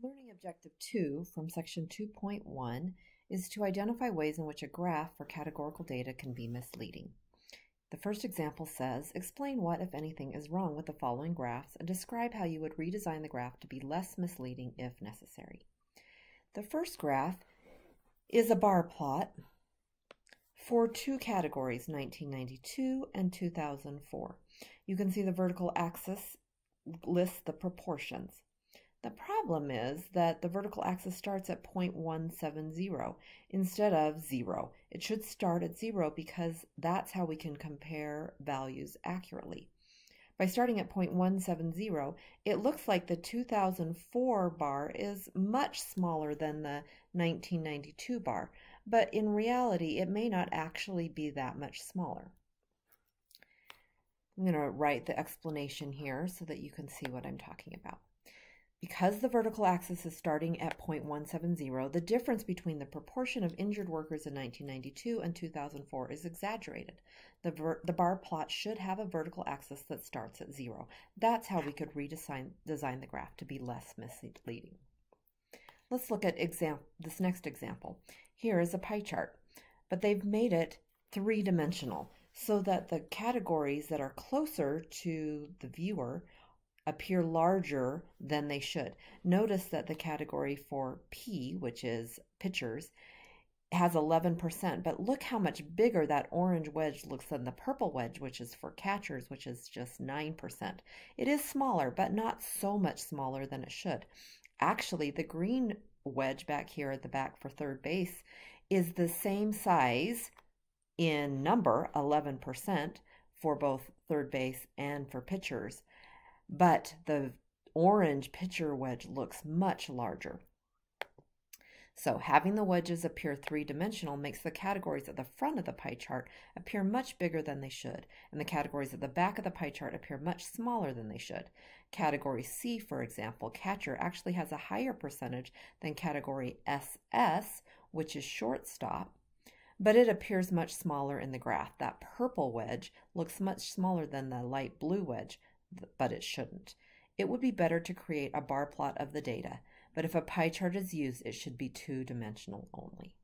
Learning Objective 2 from Section 2.1 is to identify ways in which a graph for categorical data can be misleading. The first example says, explain what, if anything, is wrong with the following graphs and describe how you would redesign the graph to be less misleading if necessary. The first graph is a bar plot for two categories, 1992 and 2004. You can see the vertical axis lists the proportions. The problem is that the vertical axis starts at 0.170 instead of 0. It should start at 0 because that's how we can compare values accurately. By starting at 0.170, it looks like the 2004 bar is much smaller than the 1992 bar, but in reality, it may not actually be that much smaller. I'm going to write the explanation here so that you can see what I'm talking about. Because the vertical axis is starting at 0.170, the difference between the proportion of injured workers in 1992 and 2004 is exaggerated. The bar plot should have a vertical axis that starts at 0. That's how we could design the graph to be less misleading. Let's look at this next example. Here is a pie chart, but they've made it three-dimensional so that the categories that are closer to the viewer appear larger than they should. Notice that the category for P, which is pitchers, has 11%, but look how much bigger that orange wedge looks than the purple wedge, which is for catchers, which is just 9%. It is smaller, but not so much smaller than it should. Actually, the green wedge back here at the back for third base is the same size in number, 11%, for both third base and for pitchers. But the orange pitcher wedge looks much larger. So having the wedges appear three-dimensional makes the categories at the front of the pie chart appear much bigger than they should, and the categories at the back of the pie chart appear much smaller than they should. Category C, for example, catcher, actually has a higher percentage than category SS, which is shortstop, but it appears much smaller in the graph. That purple wedge looks much smaller than the light blue wedge, but it shouldn't. It would be better to create a bar plot of the data, but if a pie chart is used, it should be two-dimensional only.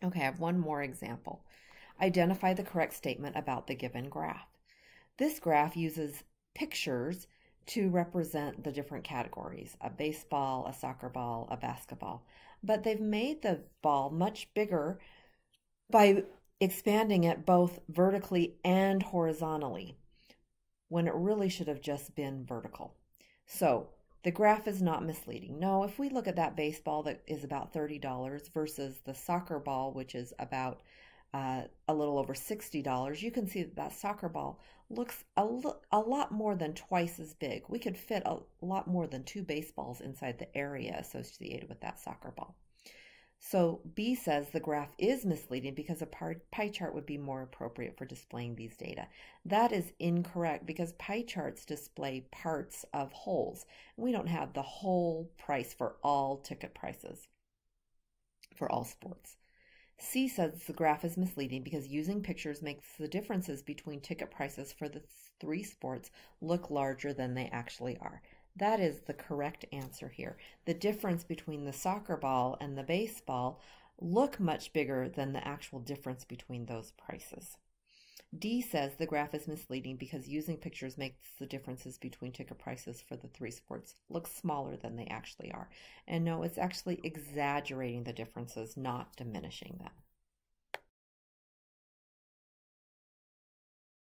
Okay, I have one more example. Identify the correct statement about the given graph. This graph uses pictures to represent the different categories, a baseball, a soccer ball, a basketball, but they've made the ball much bigger by expanding it both vertically and horizontally, when it really should have just been vertical. So the graph is not misleading. No, if we look at that baseball that is about $30 versus the soccer ball, which is about a little over $60, you can see that that soccer ball looks a lot more than twice as big. We could fit a lot more than two baseballs inside the area associated with that soccer ball. So B says the graph is misleading because a pie chart would be more appropriate for displaying these data. That is incorrect because pie charts display parts of wholes. We don't have the whole price for all ticket prices for all sports. C says the graph is misleading because using pictures makes the differences between ticket prices for the three sports look larger than they actually are. That is the correct answer here. The difference between the soccer ball and the baseball look much bigger than the actual difference between those prices. D says the graph is misleading because using pictures makes the differences between ticket prices for the three sports look smaller than they actually are. And no, it's actually exaggerating the differences, not diminishing them.